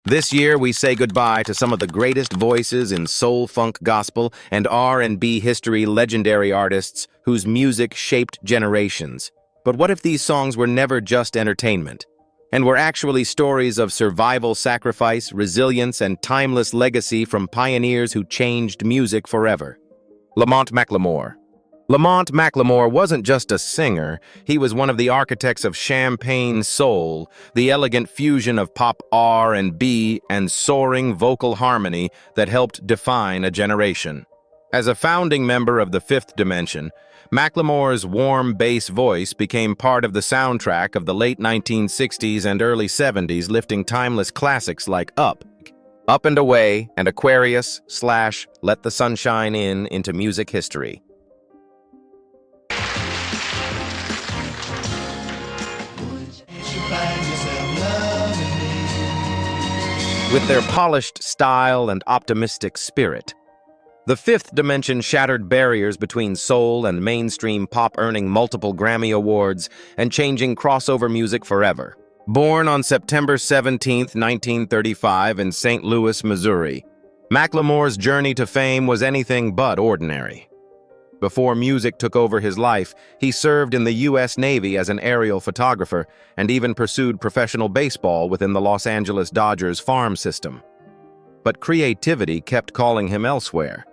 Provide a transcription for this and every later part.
This year, we say goodbye to some of the greatest voices in soul, funk, gospel, and R&B history, legendary artists whose music shaped generations. But what if these songs were never just entertainment, and were actually stories of survival, sacrifice, resilience, and timeless legacy from pioneers who changed music forever? LaMonte McLemore. LaMonte McLemore wasn't just a singer, he was one of the architects of champagne soul, the elegant fusion of pop R&B and soaring vocal harmony that helped define a generation. As a founding member of the Fifth Dimension, McLemore's warm bass voice became part of the soundtrack of the late 1960s and early 70s, lifting timeless classics like Up and Away, and Aquarius / Let the Sunshine In into music history. With their polished style and optimistic spirit, the Fifth Dimension shattered barriers between soul and mainstream pop, earning multiple Grammy Awards and changing crossover music forever. Born on September 17, 1935 in St. Louis, Missouri, McLemore's journey to fame was anything but ordinary. Before music took over his life, he served in the U.S. Navy as an aerial photographer and even pursued professional baseball within the Los Angeles Dodgers farm system. But creativity kept calling him elsewhere.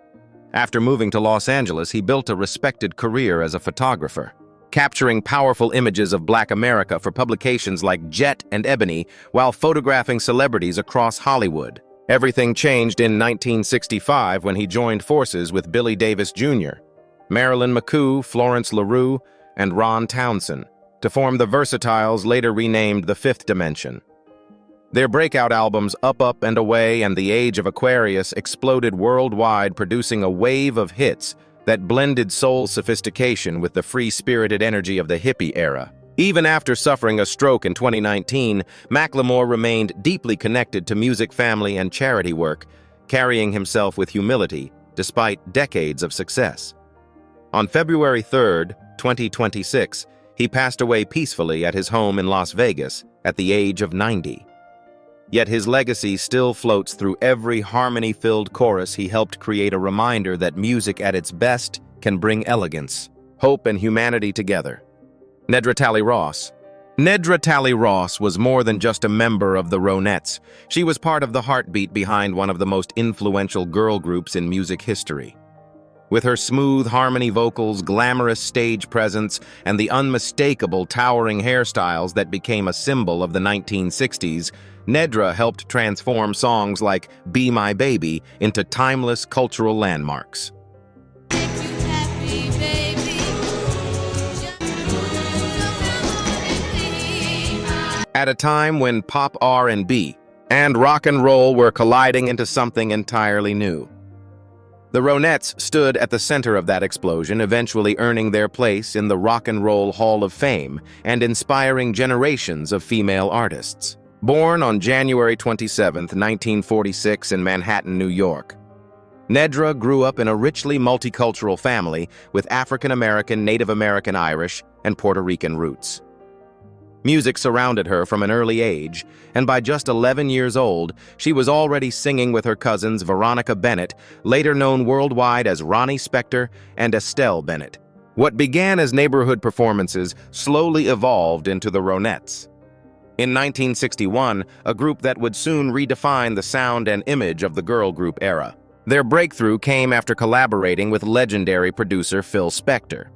After moving to Los Angeles, he built a respected career as a photographer, capturing powerful images of Black America for publications like Jet and Ebony while photographing celebrities across Hollywood. Everything changed in 1965 when he joined forces with Billy Davis Jr., Marilyn McCoo, Florence LaRue, and Ron Townsend to form the Versatiles, later renamed the Fifth Dimension. Their breakout albums Up and Away and The Age of Aquarius exploded worldwide, producing a wave of hits that blended soul sophistication with the free-spirited energy of the hippie era. Even after suffering a stroke in 2019, McLemore remained deeply connected to music, family, and charity work, carrying himself with humility despite decades of success. On February 3, 2026, he passed away peacefully at his home in Las Vegas at the age of 90. Yet his legacy still floats through every harmony-filled chorus he helped create, a reminder that music at its best can bring elegance, hope, and humanity together. Nedra Talley-Ross. Nedra Talley-Ross was more than just a member of the Ronettes. She was part of the heartbeat behind one of the most influential girl groups in music history. With her smooth harmony vocals, glamorous stage presence, and the unmistakable towering hairstyles that became a symbol of the 1960s, Nedra helped transform songs like Be My Baby into timeless cultural landmarks. At a time when pop R&B and rock and roll were colliding into something entirely new, the Ronettes stood at the center of that explosion, eventually earning their place in the Rock and Roll Hall of Fame and inspiring generations of female artists. Born on January 27, 1946 in Manhattan, New York, Nedra grew up in a richly multicultural family with African American, Native American, Irish, and Puerto Rican roots. Music surrounded her from an early age, and by just 11 years old, she was already singing with her cousins Veronica Bennett, later known worldwide as Ronnie Spector, and Estelle Bennett. What began as neighborhood performances slowly evolved into the Ronettes. In 1961, a group that would soon redefine the sound and image of the girl group era. Their breakthrough came after collaborating with legendary producer Phil Spector.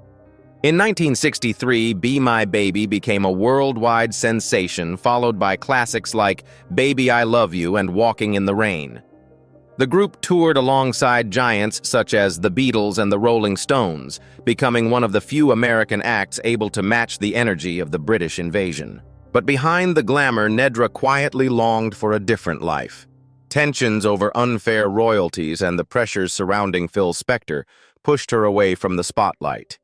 In 1963, Be My Baby became a worldwide sensation, followed by classics like Baby I Love You and Walking in the Rain. The group toured alongside giants such as the Beatles and the Rolling Stones, becoming one of the few American acts able to match the energy of the British invasion. But behind the glamour, Nedra quietly longed for a different life. Tensions over unfair royalties and the pressures surrounding Phil Spector pushed her away from the spotlight.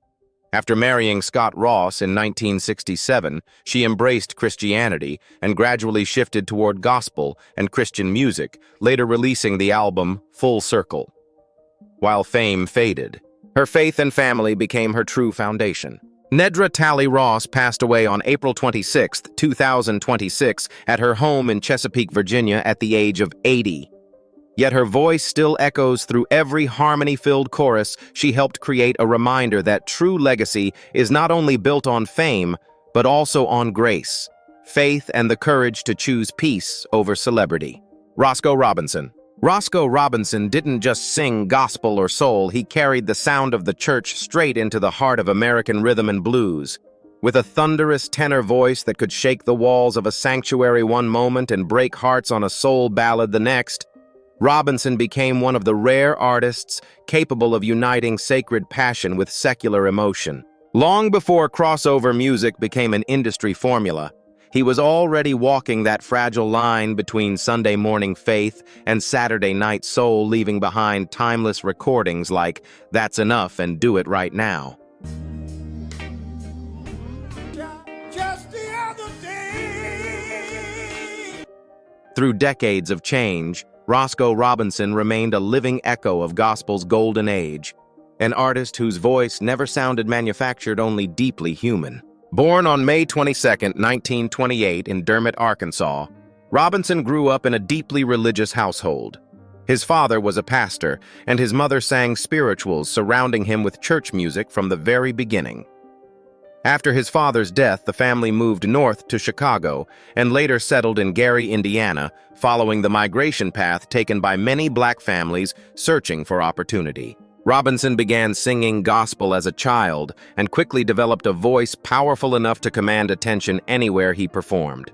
After marrying Scott Ross in 1967, she embraced Christianity and gradually shifted toward gospel and Christian music, later releasing the album Full Circle. While fame faded, her faith and family became her true foundation. Nedra Talley-Ross passed away on April 26, 2026, at her home in Chesapeake, Virginia, at the age of 80. Yet her voice still echoes through every harmony-filled chorus she helped create, a reminder that true legacy is not only built on fame, but also on grace, faith, and the courage to choose peace over celebrity. Roscoe Robinson. Roscoe Robinson didn't just sing gospel or soul, he carried the sound of the church straight into the heart of American rhythm and blues. With a thunderous tenor voice that could shake the walls of a sanctuary one moment and break hearts on a soul ballad the next, Robinson became one of the rare artists capable of uniting sacred passion with secular emotion. Long before crossover music became an industry formula, he was already walking that fragile line between Sunday morning faith and Saturday night soul, leaving behind timeless recordings like That's Enough and Do It Right Now. Just the other day. Through decades of change, Roscoe Robinson remained a living echo of gospel's golden age, an artist whose voice never sounded manufactured, only deeply human. Born on May 22, 1928 in Dermott, Arkansas, Robinson grew up in a deeply religious household. His father was a pastor, and his mother sang spirituals, surrounding him with church music from the very beginning. After his father's death, the family moved north to Chicago and later settled in Gary, Indiana, following the migration path taken by many black families searching for opportunity. Robinson began singing gospel as a child and quickly developed a voice powerful enough to command attention anywhere he performed.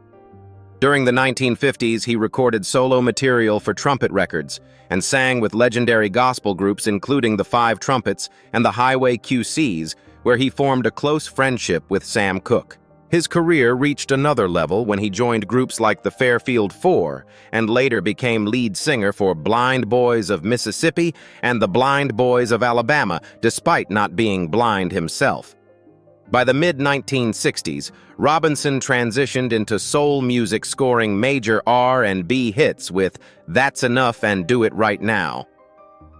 During the 1950s, he recorded solo material for trumpet records and sang with legendary gospel groups including the Five Trumpets and the Highway QCs, where he formed a close friendship with Sam Cooke. His career reached another level when he joined groups like the Fairfield Four and later became lead singer for Blind Boys of Mississippi and the Blind Boys of Alabama, despite not being blind himself. By the mid-1960s, Robinson transitioned into soul music, scoring major R&B hits with That's Enough and Do It Right Now.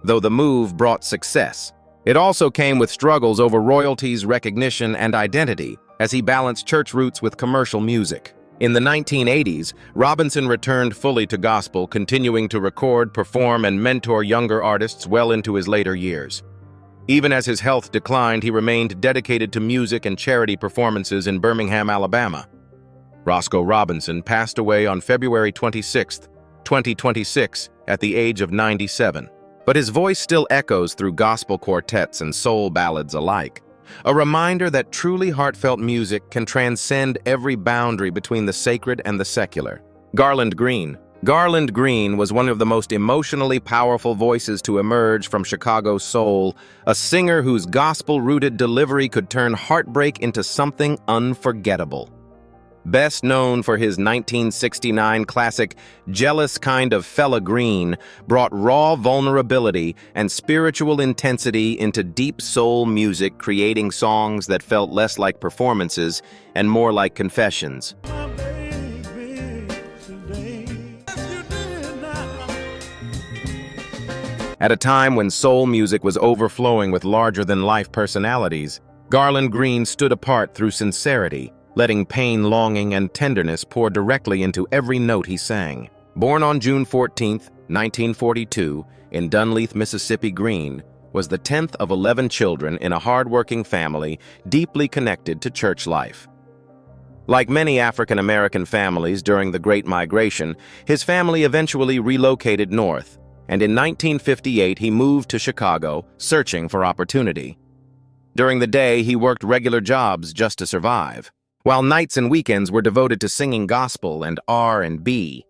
Though the move brought success, it also came with struggles over royalties, recognition, and identity, as he balanced church roots with commercial music. In the 1980s, Robinson returned fully to gospel, continuing to record, perform, and mentor younger artists well into his later years. Even as his health declined, he remained dedicated to music and charity performances in Birmingham, Alabama. Roscoe Robinson passed away on February 26, 2026, at the age of 97. But his voice still echoes through gospel quartets and soul ballads alike. A reminder that truly heartfelt music can transcend every boundary between the sacred and the secular. Garland Green. Garland Green was one of the most emotionally powerful voices to emerge from Chicago's soul, a singer whose gospel-rooted delivery could turn heartbreak into something unforgettable. Best known for his 1969 classic Jealous Kind of Fella Green, brought raw vulnerability and spiritual intensity into deep soul music, creating songs that felt less like performances and more like confessions. At a time when soul music was overflowing with larger-than-life personalities, Garland Green stood apart through sincerity, letting pain, longing, and tenderness pour directly into every note he sang. Born on June 14, 1942, in Dunleith, Mississippi, Green was the 10th of 11 children in a hard-working family deeply connected to church life. Like many African-American families during the Great Migration, his family eventually relocated north, and in 1958 he moved to Chicago, searching for opportunity. During the day, he worked regular jobs just to survive, while nights and weekends were devoted to singing gospel and R&B.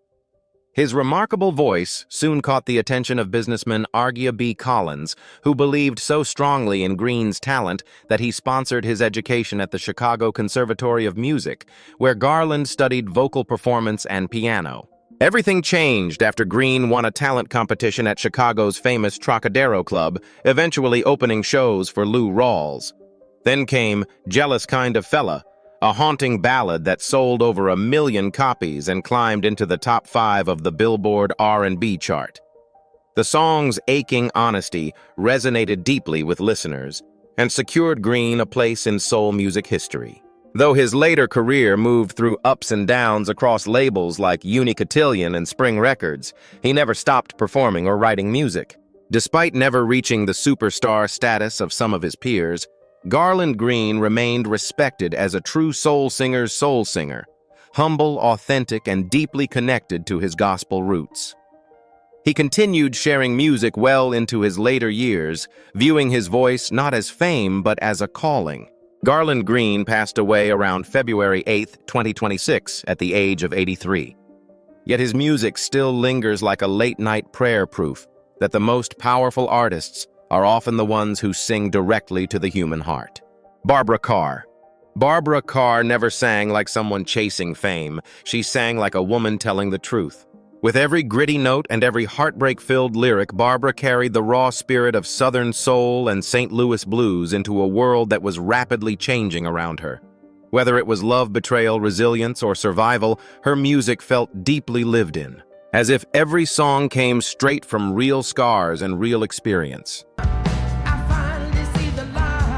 His remarkable voice soon caught the attention of businessman Argia B. Collins, who believed so strongly in Green's talent that he sponsored his education at the Chicago Conservatory of Music, where Garland studied vocal performance and piano. Everything changed after Green won a talent competition at Chicago's famous Trocadero Club, eventually opening shows for Lou Rawls. Then came Jealous Kind of Fella, a haunting ballad that sold over 1 million copies and climbed into the top 5 of the Billboard R&B chart. The song's aching honesty resonated deeply with listeners, and secured Green a place in soul music history. Though his later career moved through ups and downs across labels like Unicotillion and Spring Records, he never stopped performing or writing music. Despite never reaching the superstar status of some of his peers, Garland Green remained respected as a true soul singer's soul singer, humble, authentic, and deeply connected to his gospel roots. He continued sharing music well into his later years, viewing his voice not as fame but as a calling. Garland Green passed away around February 8, 2026, at the age of 83. Yet his music still lingers like a late-night prayer, proof that the most powerful artists are often the ones who sing directly to the human heart. Barbara Carr. Barbara Carr never sang like someone chasing fame. She sang like a woman telling the truth. With every gritty note and every heartbreak-filled lyric, Barbara carried the raw spirit of Southern soul and St. Louis blues into a world that was rapidly changing around her. Whether it was love, betrayal, resilience, or survival, her music felt deeply lived in, as if every song came straight from real scars and real experience. I finally see the light.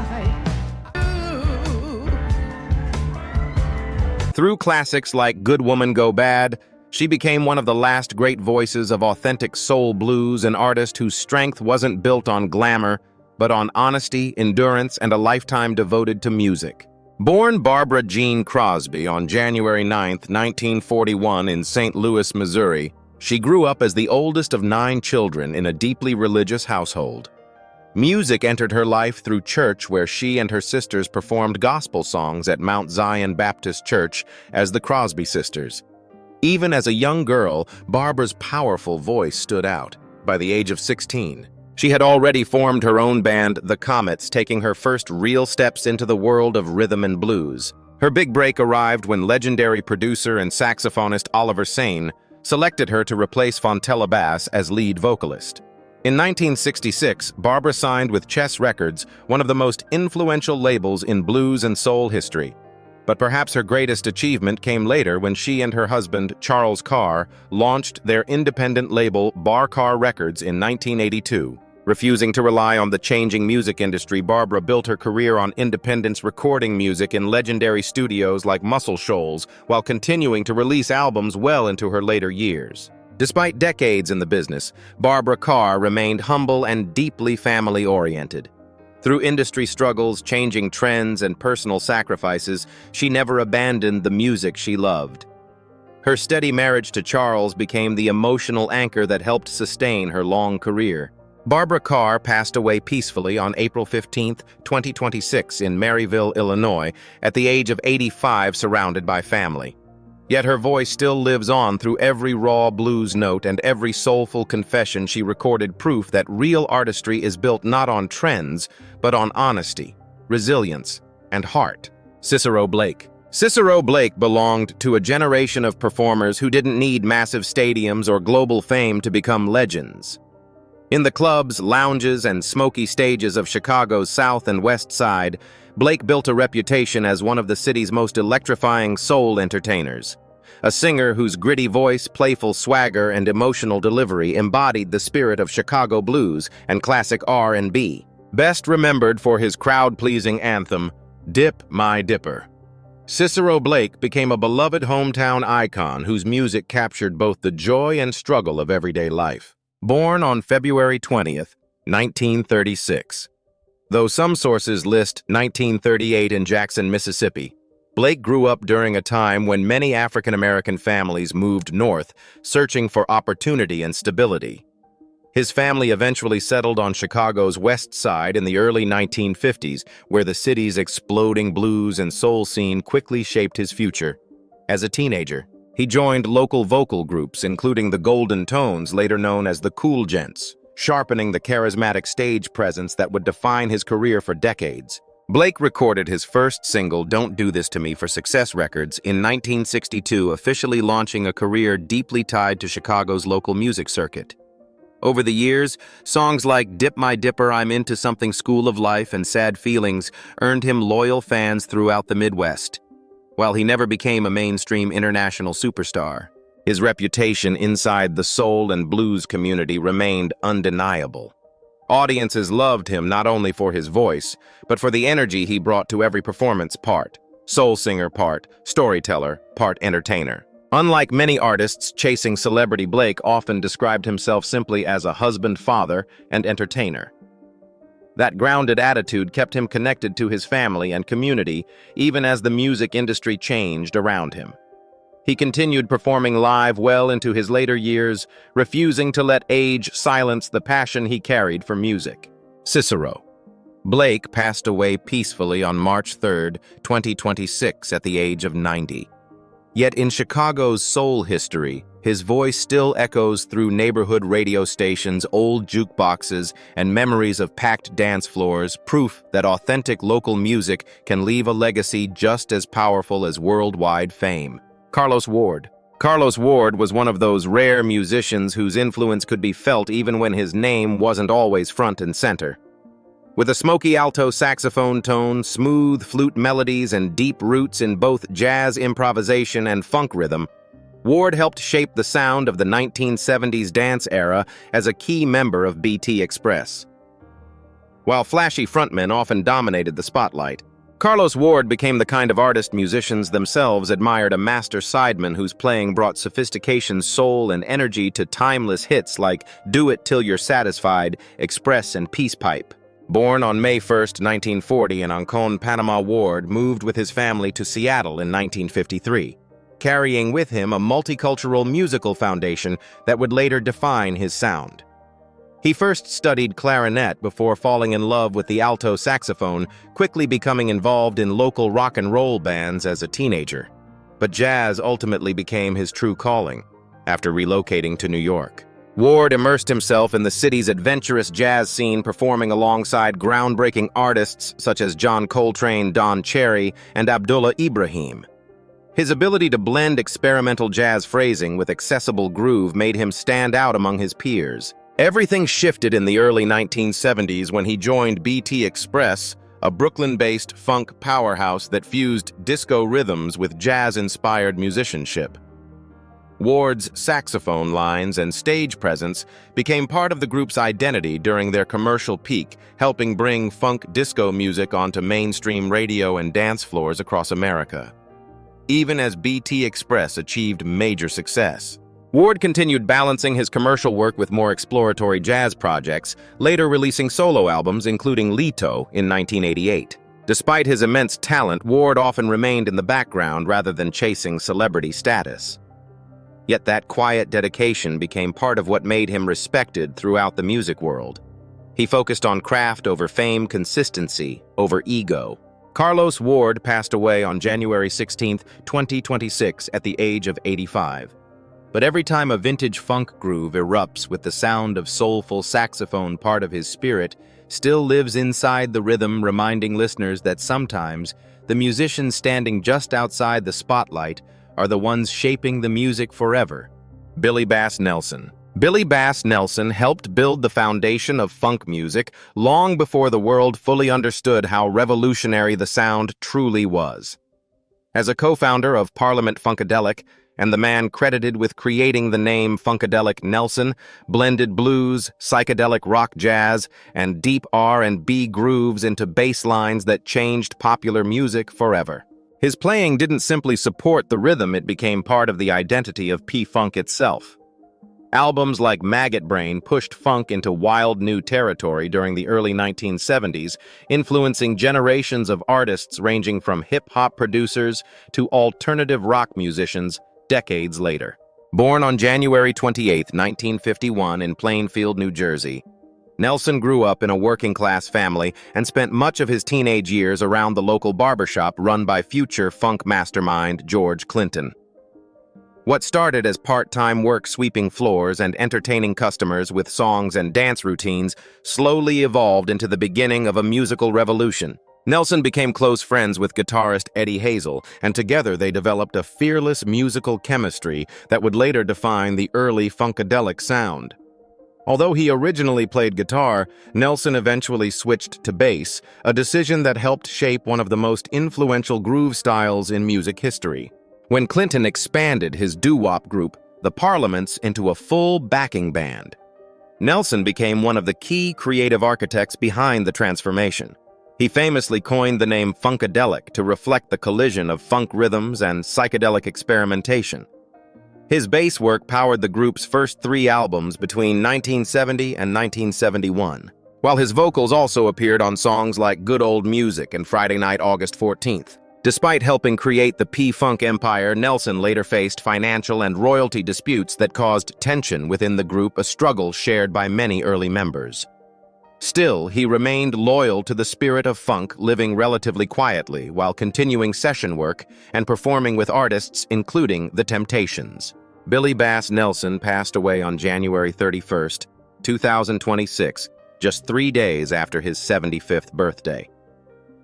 Through classics like Good Woman Go Bad, she became one of the last great voices of authentic soul blues, an artist whose strength wasn't built on glamour, but on honesty, endurance, and a lifetime devoted to music. Born Barbara Jean Crosby on January 9, 1941 in St. Louis, Missouri, she grew up as the oldest of 9 children in a deeply religious household. Music entered her life through church, where she and her sisters performed gospel songs at Mount Zion Baptist Church as the Crosby Sisters. Even as a young girl, Barbara's powerful voice stood out. By the age of 16, she had already formed her own band, The Comets, taking her first real steps into the world of rhythm and blues. Her big break arrived when legendary producer and saxophonist Oliver Sane selected her to replace Fontella Bass as lead vocalist. In 1966, Barbara signed with Chess Records, one of the most influential labels in blues and soul history. But perhaps her greatest achievement came later when she and her husband, Charles Carr, launched their independent label Bar Carr Records in 1982. Refusing to rely on the changing music industry, Barbara built her career on independence, recording music in legendary studios like Muscle Shoals, while continuing to release albums well into her later years. Despite decades in the business, Barbara Carr remained humble and deeply family-oriented. Through industry struggles, changing trends, and personal sacrifices, she never abandoned the music she loved. Her steady marriage to Charles became the emotional anchor that helped sustain her long career. Barbara Carr passed away peacefully on April 15, 2026 in Maryville, Illinois, at the age of 85, surrounded by family. Yet her voice still lives on through every raw blues note and every soulful confession she recorded, proof that real artistry is built not on trends, but on honesty, resilience, and heart. Cicero Blake. Cicero Blake belonged to a generation of performers who didn't need massive stadiums or global fame to become legends. In the clubs, lounges, and smoky stages of Chicago's South and West Side, Blake built a reputation as one of the city's most electrifying soul entertainers. A singer whose gritty voice, playful swagger, and emotional delivery embodied the spirit of Chicago blues and classic R&B. Best remembered for his crowd-pleasing anthem, Dip My Dipper. Cicero Blake became a beloved hometown icon whose music captured both the joy and struggle of everyday life. Born on February 20th, 1936. Though some sources list 1938 in Jackson, Mississippi, Blake grew up during a time when many African American families moved north, searching for opportunity and stability. His family eventually settled on Chicago's West Side in the early 1950s, where the city's exploding blues and soul scene quickly shaped his future. As a teenager, he joined local vocal groups, including the Golden Tones, later known as the Cool Gents, sharpening the charismatic stage presence that would define his career for decades. Blake recorded his first single, Don't Do This to Me, for Success Records in 1962, officially launching a career deeply tied to Chicago's local music circuit. Over the years, songs like Dip My Dipper, I'm Into Something, School of Life, and Sad Feelings earned him loyal fans throughout the Midwest. While he never became a mainstream international superstar, his reputation inside the soul and blues community remained undeniable. Audiences loved him not only for his voice, but for the energy he brought to every performance part. Soul singer part, storyteller part, entertainer. Unlike many artists chasing celebrity, Blake often described himself simply as a husband, father, and entertainer. That grounded attitude kept him connected to his family and community, even as the music industry changed around him. He continued performing live well into his later years, refusing to let age silence the passion he carried for music. Cicero. Blake passed away peacefully on March 3, 2026, at the age of 90. Yet in Chicago's soul history, his voice still echoes through neighborhood radio stations, old jukeboxes, and memories of packed dance floors, proof that authentic local music can leave a legacy just as powerful as worldwide fame. Carlos Ward. Carlos Ward was one of those rare musicians whose influence could be felt even when his name wasn't always front and center. With a smoky alto saxophone tone, smooth flute melodies, and deep roots in both jazz improvisation and funk rhythm, Ward helped shape the sound of the 1970s dance era as a key member of BT Express. While flashy frontmen often dominated the spotlight, Carlos Ward became the kind of artist musicians themselves admired, a master sideman whose playing brought sophistication, soul, and energy to timeless hits like Do It Till You're Satisfied, Express, and Peace Pipe. Born on May 1, 1940 in Ancon, Panama, Ward moved with his family to Seattle in 1953, carrying with him a multicultural musical foundation that would later define his sound. He first studied clarinet before falling in love with the alto saxophone, quickly becoming involved in local rock and roll bands as a teenager. But jazz ultimately became his true calling, after relocating to New York. Ward immersed himself in the city's adventurous jazz scene, performing alongside groundbreaking artists such as John Coltrane, Don Cherry, and Abdullah Ibrahim. His ability to blend experimental jazz phrasing with accessible groove made him stand out among his peers. Everything shifted in the early 1970s when he joined BT Express, a Brooklyn-based funk powerhouse that fused disco rhythms with jazz-inspired musicianship. Ward's saxophone lines and stage presence became part of the group's identity during their commercial peak, helping bring funk disco music onto mainstream radio and dance floors across America. Even as BT Express achieved major success, Ward continued balancing his commercial work with more exploratory jazz projects, later releasing solo albums including Leto in 1988. Despite his immense talent, Ward often remained in the background rather than chasing celebrity status. Yet that quiet dedication became part of what made him respected throughout the music world. He focused on craft over fame, consistency over ego. Carlos Ward passed away on January 16, 2026, at the age of 85. But every time a vintage funk groove erupts with the sound of soulful saxophone, part of his spirit still lives inside the rhythm, reminding listeners that sometimes the musicians standing just outside the spotlight are the ones shaping the music forever. Billy Bass Nelson. Billy Bass Nelson helped build the foundation of funk music long before the world fully understood how revolutionary the sound truly was. As a co-founder of Parliament-Funkadelic, and the man credited with creating the name Funkadelic, Nelson blended blues, psychedelic rock jazz, and deep R&B grooves into bass lines that changed popular music forever. His playing didn't simply support the rhythm, it became part of the identity of P-Funk itself. Albums like Maggot Brain pushed funk into wild new territory during the early 1970s, influencing generations of artists ranging from hip-hop producers to alternative rock musicians decades later. Born on January 28, 1951 in Plainfield, New Jersey, Nelson grew up in a working-class family and spent much of his teenage years around the local barbershop run by future funk mastermind George Clinton. What started as part-time work sweeping floors and entertaining customers with songs and dance routines slowly evolved into the beginning of a musical revolution. Nelson became close friends with guitarist Eddie Hazel, and together they developed a fearless musical chemistry that would later define the early Funkadelic sound. Although he originally played guitar, Nelson eventually switched to bass, a decision that helped shape one of the most influential groove styles in music history. When Clinton expanded his doo-wop group, the Parliaments, into a full backing band, Nelson became one of the key creative architects behind the transformation. He famously coined the name Funkadelic to reflect the collision of funk rhythms and psychedelic experimentation. His bass work powered the group's first 3 albums between 1970 and 1971, while his vocals also appeared on songs like Good Old Music and Friday Night, August 14th. Despite helping create the P-Funk empire, Nelson later faced financial and royalty disputes that caused tension within the group, a struggle shared by many early members. Still, he remained loyal to the spirit of funk, living relatively quietly while continuing session work and performing with artists including The Temptations. Billy Bass Nelson passed away on January 31, 2026, just 3 days after his 75th birthday.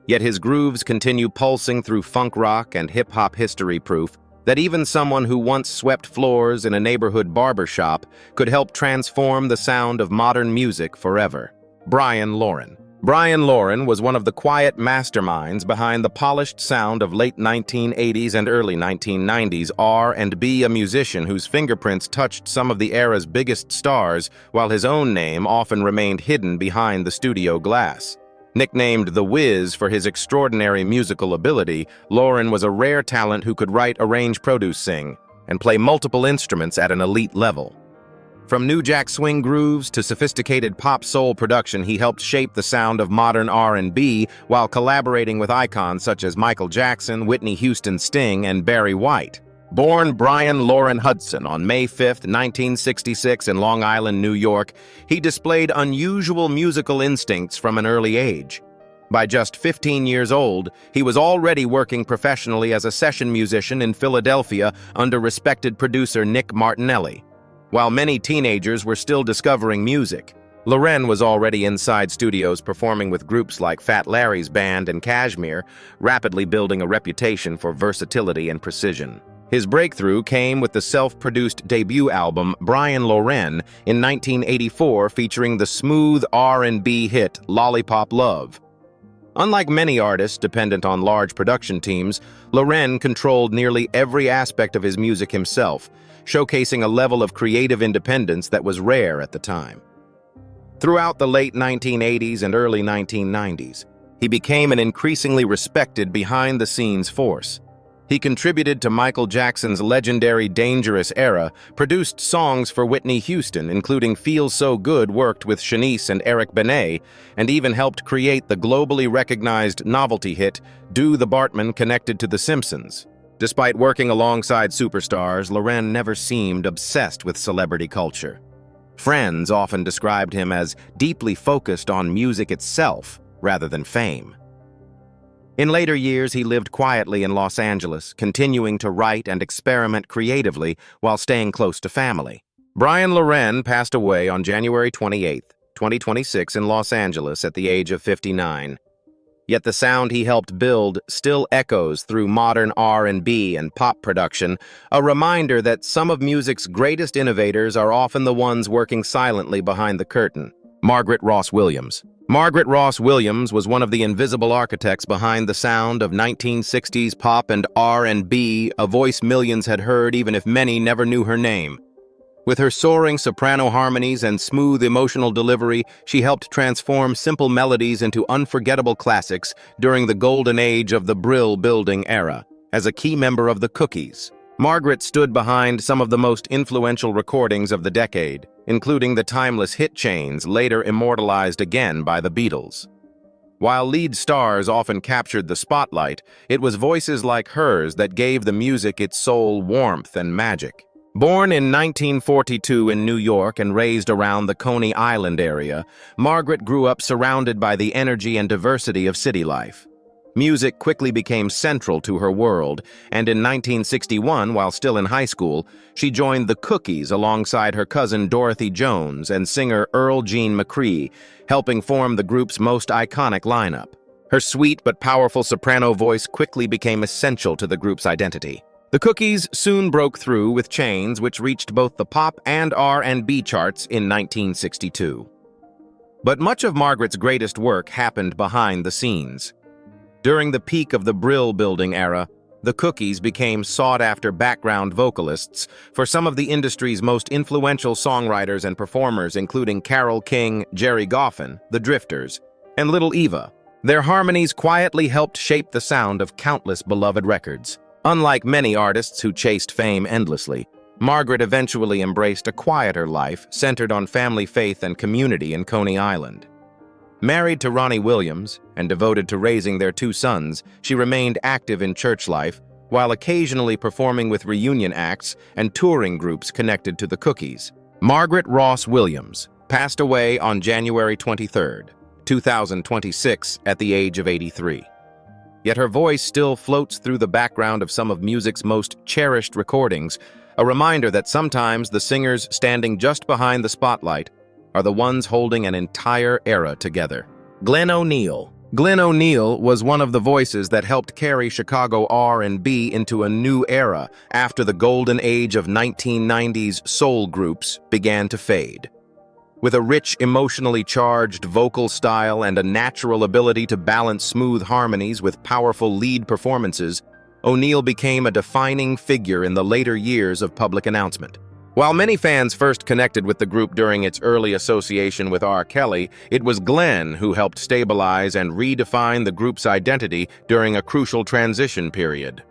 Yet his grooves continue pulsing through funk rock and hip-hop history, proof that even someone who once swept floors in a neighborhood barbershop could help transform the sound of modern music forever. Bryan Loren. Bryan Loren was one of the quiet masterminds behind the polished sound of late 1980s and early 1990s R&B, a musician whose fingerprints touched some of the era's biggest stars, while his own name often remained hidden behind the studio glass. Nicknamed The Wiz for his extraordinary musical ability, Loren was a rare talent who could write, arrange, produce, sing, and play multiple instruments at an elite level. From New Jack Swing grooves to sophisticated pop soul production, he helped shape the sound of modern R&B while collaborating with icons such as Michael Jackson, Whitney Houston, Sting, and Barry White. Born Bryan Loren Hudson on May 5, 1966 in Long Island, New York, he displayed unusual musical instincts from an early age. By just 15 years old, he was already working professionally as a session musician in Philadelphia under respected producer Nick Martinelli. While many teenagers were still discovering music, Loren was already inside studios performing with groups like Fat Larry's Band and Kashmir, rapidly building a reputation for versatility and precision. His breakthrough came with the self-produced debut album Bryan Loren in 1984, featuring the smooth R&B hit Lollipop Love. Unlike many artists dependent on large production teams, Loren controlled nearly every aspect of his music himself, showcasing a level of creative independence that was rare at the time. Throughout the late 1980s and early 1990s, he became an increasingly respected behind-the-scenes force. He contributed to Michael Jackson's legendary Dangerous era, produced songs for Whitney Houston, including Feel So Good, worked with Shanice and Eric Benet, and even helped create the globally recognized novelty hit Do the Bartman, connected to The Simpsons. Despite working alongside superstars, Loren never seemed obsessed with celebrity culture. Friends often described him as deeply focused on music itself rather than fame. In later years, he lived quietly in Los Angeles, continuing to write and experiment creatively while staying close to family. Bryan Loren passed away on January 28, 2026 in Los Angeles at the age of 59. Yet the sound he helped build still echoes through modern R&B and pop production, a reminder that some of music's greatest innovators are often the ones working silently behind the curtain. Margaret Ross Williams. Margaret Ross Williams was one of the invisible architects behind the sound of 1960s pop and R&B, a voice millions had heard even if many never knew her name. With her soaring soprano harmonies and smooth emotional delivery, she helped transform simple melodies into unforgettable classics during the golden age of the Brill-building era. As a key member of the Cookies, Margaret stood behind some of the most influential recordings of the decade, including the timeless hit Chains, later immortalized again by the Beatles. While lead stars often captured the spotlight, it was voices like hers that gave the music its soul, warmth, and magic. Born in 1942 in New York and raised around the Coney Island area, Margaret grew up surrounded by the energy and diversity of city life. Music quickly became central to her world, and in 1961, while still in high school, she joined the Cookies alongside her cousin Dorothy Jones and singer Earl Jean McCree, helping form the group's most iconic lineup. Her sweet but powerful soprano voice quickly became essential to the group's identity. The Cookies soon broke through with Chains, which reached both the pop and R&B charts in 1962. But much of Margaret's greatest work happened behind the scenes. During the peak of the Brill-building era, the Cookies became sought-after background vocalists for some of the industry's most influential songwriters and performers, including Carole King, Jerry Goffin, The Drifters, and Little Eva. Their harmonies quietly helped shape the sound of countless beloved records. Unlike many artists who chased fame endlessly, Margaret eventually embraced a quieter life centered on family faith and community in Coney Island. Married to Ronnie Williams and devoted to raising their two sons, she remained active in church life while occasionally performing with reunion acts and touring groups connected to the Cookies. Margaret Ross Williams passed away on January 23, 2026, at the age of 83. Yet her voice still floats through the background of some of music's most cherished recordings, a reminder that sometimes the singers standing just behind the spotlight are the ones holding an entire era together. Glenn O'Neill. Glenn O'Neill was one of the voices that helped carry Chicago R&B into a new era after the golden age of 1990s soul groups began to fade. With a rich, emotionally charged vocal style and a natural ability to balance smooth harmonies with powerful lead performances, O'Neill became a defining figure in the later years of public announcement. While many fans first connected with the group during its early association with R. Kelly, it was Glenn who helped stabilize and redefine the group's identity during a crucial transition period.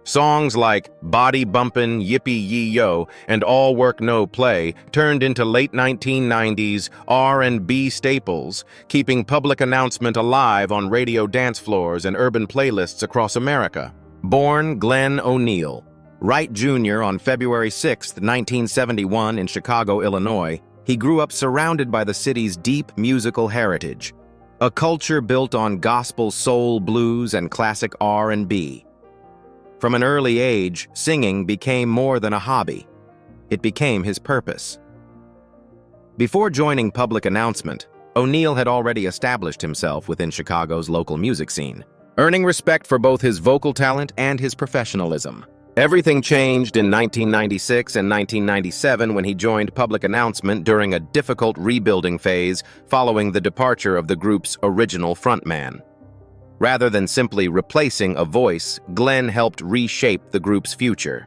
Songs like Body Bumpin', Yippee Yee Yo, and All Work No Play turned into late 1990s R&B staples, keeping public announcement alive on radio dance floors and urban playlists across America. Born Glenn O'Neill Wright Jr. on February 6, 1971 in Chicago, Illinois, he grew up surrounded by the city's deep musical heritage, a culture built on gospel soul, blues, and classic R&B. From an early age, singing became more than a hobby. It became his purpose. Before joining public announcement, O'Neill had already established himself within Chicago's local music scene, earning respect for both his vocal talent and his professionalism. Everything changed in 1996 and 1997 when he joined public announcement during a difficult rebuilding phase following the departure of the group's original frontman. Rather than simply replacing a voice, Glenn helped reshape the group's future.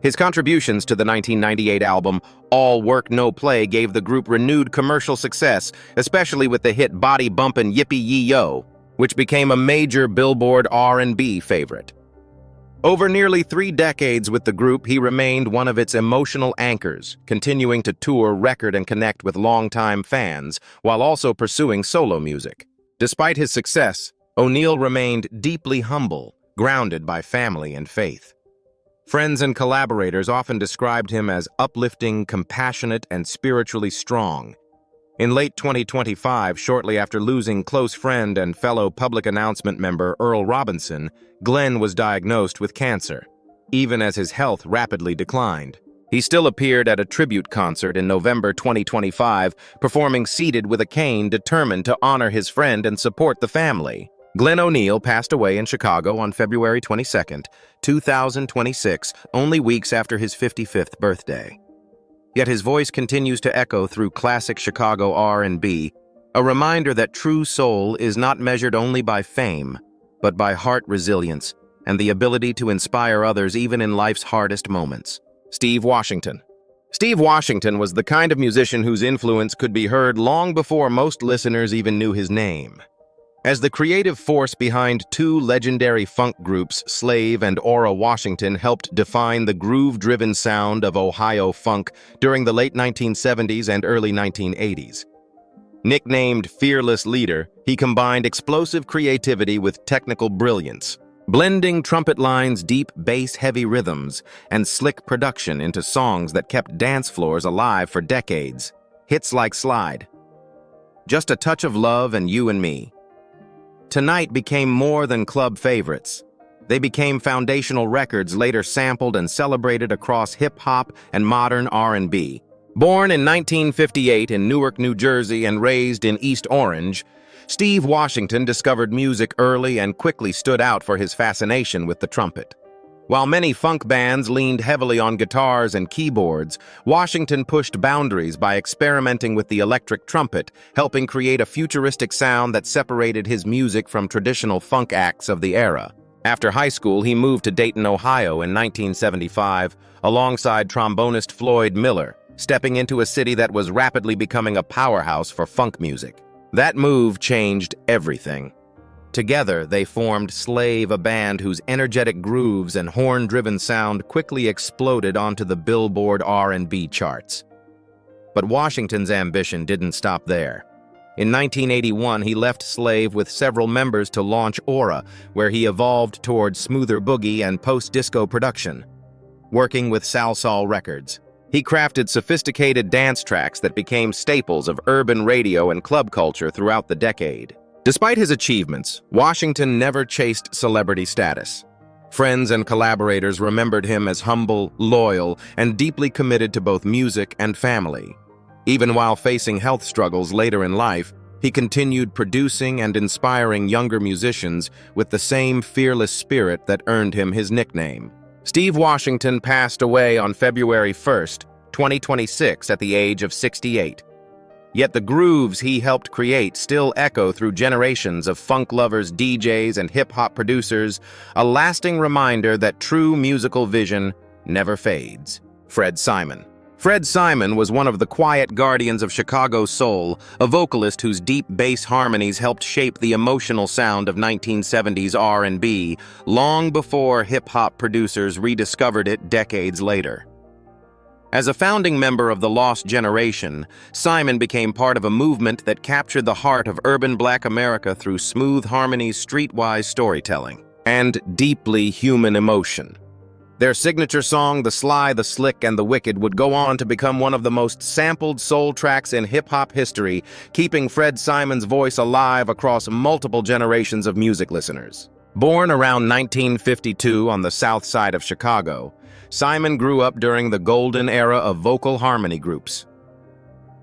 His contributions to the 1998 album All Work No Play gave the group renewed commercial success, especially with the hit Body Bumpin' Yippee Yee Yo, which became a major Billboard R&B favorite. Over nearly 3 decades with the group, he remained one of its emotional anchors, continuing to tour, record, and connect with longtime fans, while also pursuing solo music. Despite his success, O'Neill remained deeply humble, grounded by family and faith. Friends and collaborators often described him as uplifting, compassionate, and spiritually strong. In late 2025, shortly after losing close friend and fellow public announcement member Earl Robinson, Glenn was diagnosed with cancer. Even as his health rapidly declined, he still appeared at a tribute concert in November 2025, performing seated with a cane, determined to honor his friend and support the family. Glenn O'Neill passed away in Chicago on February 22, 2026, only weeks after his 55th birthday. Yet his voice continues to echo through classic Chicago R&B, a reminder that true soul is not measured only by fame, but by heart resilience and the ability to inspire others even in life's hardest moments. Steve Washington. Steve Washington was the kind of musician whose influence could be heard long before most listeners even knew his name. As the creative force behind 2 legendary funk groups, Slave and Aura Washington, helped define the groove-driven sound of Ohio funk during the late 1970s and early 1980s. Nicknamed Fearless Leader, he combined explosive creativity with technical brilliance, blending trumpet lines, deep bass-heavy rhythms, and slick production into songs that kept dance floors alive for decades. Hits like Slide, Just a Touch of Love, and You and Me Tonight became more than club favorites. They became foundational records later sampled and celebrated across hip-hop and modern R&B. Born in 1958 in Newark, New Jersey, and raised in East Orange, Steve Washington discovered music early and quickly stood out for his fascination with the trumpet. While many funk bands leaned heavily on guitars and keyboards, Washington pushed boundaries by experimenting with the electric trumpet, helping create a futuristic sound that separated his music from traditional funk acts of the era. After high school, he moved to Dayton, Ohio in 1975, alongside trombonist Floyd Miller, stepping into a city that was rapidly becoming a powerhouse for funk music. That move changed everything. Together, they formed Slave, a band whose energetic grooves and horn-driven sound quickly exploded onto the Billboard R&B charts. But Washington's ambition didn't stop there. In 1981, he left Slave with several members to launch Aura, where he evolved toward smoother boogie and post-disco production. Working with Salsoul Records, he crafted sophisticated dance tracks that became staples of urban radio and club culture throughout the decade. Despite his achievements, Washington never chased celebrity status. Friends and collaborators remembered him as humble, loyal, and deeply committed to both music and family. Even while facing health struggles later in life, he continued producing and inspiring younger musicians with the same fearless spirit that earned him his nickname. Steve Washington passed away on February 1st, 2026 at the age of 68. Yet the grooves he helped create still echo through generations of funk lovers, DJs, and hip-hop producers, a lasting reminder that true musical vision never fades. Fred Simon. Fred Simon was one of the quiet guardians of Chicago soul, a vocalist whose deep bass harmonies helped shape the emotional sound of 1970s R&B, long before hip-hop producers rediscovered it decades later. As a founding member of the Lost Generation, Simon became part of a movement that captured the heart of urban Black America through smooth harmonies, streetwise storytelling, and deeply human emotion. Their signature song, The Sly, the Slick, and the Wicked, would go on to become one of the most sampled soul tracks in hip-hop history, keeping Fred Simon's voice alive across multiple generations of music listeners. Born around 1952 on the south side of Chicago, Simon grew up during the golden era of vocal harmony groups.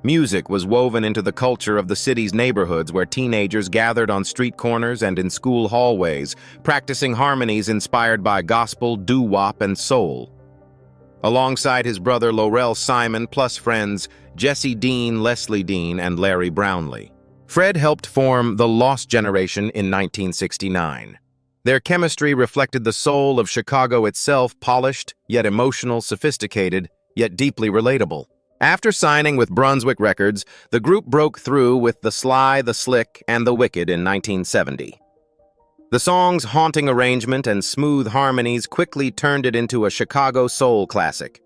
Music was woven into the culture of the city's neighborhoods, where teenagers gathered on street corners and in school hallways, practicing harmonies inspired by gospel, doo-wop, and soul. Alongside his brother Laurel Simon, plus friends Jesse Dean, Leslie Dean, and Larry Brownlee, Fred helped form the Lost Generation in 1969. Their chemistry reflected the soul of Chicago itself, polished, yet emotional, sophisticated, yet deeply relatable. After signing with Brunswick Records, the group broke through with The Sly, the Slick, and the Wicked in 1970. The song's haunting arrangement and smooth harmonies quickly turned it into a Chicago soul classic.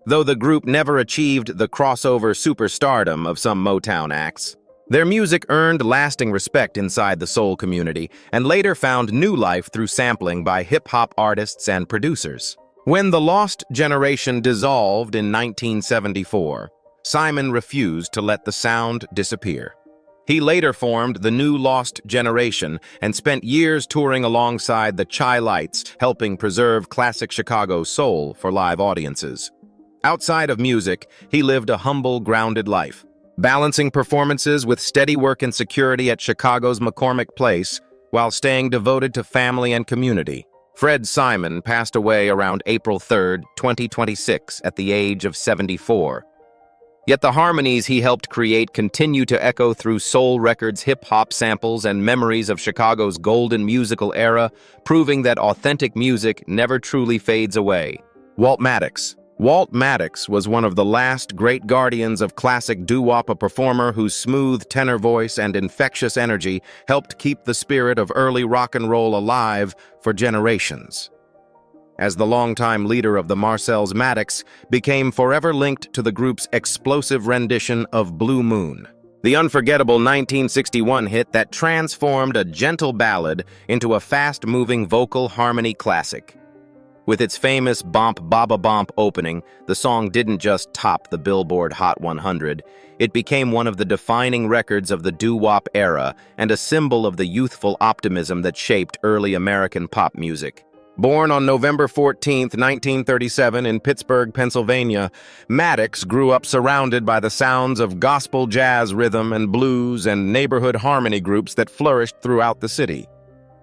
Though the group never achieved the crossover superstardom of some Motown acts, their music earned lasting respect inside the soul community and later found new life through sampling by hip-hop artists and producers. When the Lost Generation dissolved in 1974, Simon refused to let the sound disappear. He later formed the new Lost Generation and spent years touring alongside the Chi-Lites, helping preserve classic Chicago soul for live audiences. Outside of music, he lived a humble, grounded life, balancing performances with steady work and security at Chicago's McCormick Place while staying devoted to family and community. Fred Simon passed away around April 3, 2026, at the age of 74. Yet the harmonies he helped create continue to echo through soul records, hip-hop samples, and memories of Chicago's golden musical era, proving that authentic music never truly fades away. Walt Maddox. Walt Maddox was one of the last great guardians of classic doo-wop, a performer whose smooth tenor voice and infectious energy helped keep the spirit of early rock and roll alive for generations. As the longtime leader of the Marcells, Maddox became forever linked to the group's explosive rendition of Blue Moon, the unforgettable 1961 hit that transformed a gentle ballad into a fast-moving vocal harmony classic. With its famous Bomp Baba Bomp opening, the song didn't just top the Billboard Hot 100, it became one of the defining records of the doo-wop era and a symbol of the youthful optimism that shaped early American pop music. Born on November 14, 1937 in Pittsburgh, Pennsylvania, Maddox grew up surrounded by the sounds of gospel, jazz, rhythm, and blues and neighborhood harmony groups that flourished throughout the city.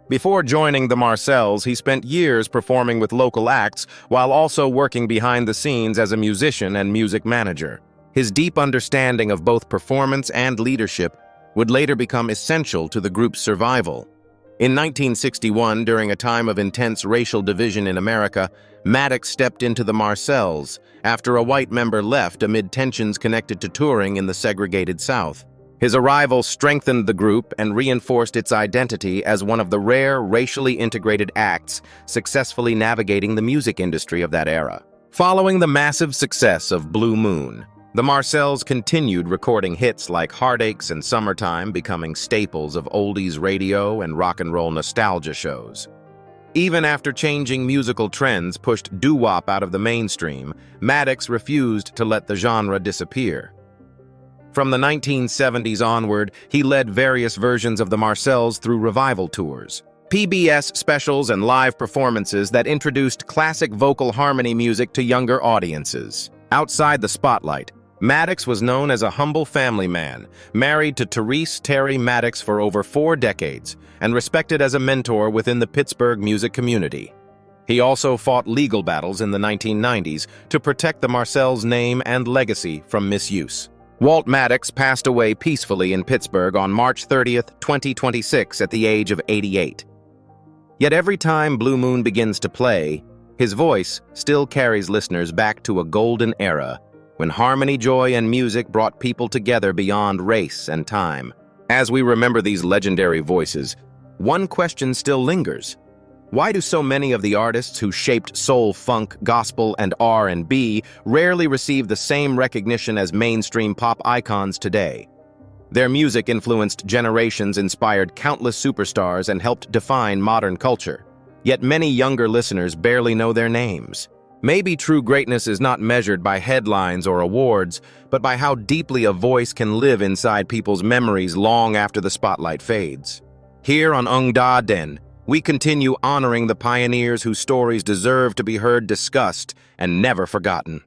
Before joining the Marcells, he spent years performing with local acts while also working behind the scenes as a musician and music manager. His deep understanding of both performance and leadership would later become essential to the group's survival. In 1961, during a time of intense racial division in America, Maddox stepped into the Marcells after a white member left amid tensions connected to touring in the segregated South. His arrival strengthened the group and reinforced its identity as one of the rare racially integrated acts successfully navigating the music industry of that era. Following the massive success of Blue Moon, the Marcells continued recording hits like Heartaches and Summertime, becoming staples of oldies radio and rock and roll nostalgia shows. Even after changing musical trends pushed doo-wop out of the mainstream, Maddox refused to let the genre disappear. From the 1970s onward, he led various versions of the Marcells through revival tours, PBS specials, and live performances that introduced classic vocal harmony music to younger audiences. Outside the spotlight, Maddox was known as a humble family man, married to Therese Terry Maddox for over 4 decades, and respected as a mentor within the Pittsburgh music community. He also fought legal battles in the 1990s to protect the Marcells' name and legacy from misuse. Walt Maddox passed away peacefully in Pittsburgh on March 30, 2026, at the age of 88. Yet every time Blue Moon begins to play, his voice still carries listeners back to a golden era when harmony, joy, and music brought people together beyond race and time. As we remember these legendary voices, one question still lingers. Why do so many of the artists who shaped soul, funk, gospel, and R&B rarely receive the same recognition as mainstream pop icons today? Their music influenced generations, inspired countless superstars, and helped define modern culture. Yet many younger listeners barely know their names. Maybe true greatness is not measured by headlines or awards, but by how deeply a voice can live inside people's memories long after the spotlight fades. Here on Ung Da Den, we continue honoring the pioneers whose stories deserve to be heard, discussed, and never forgotten.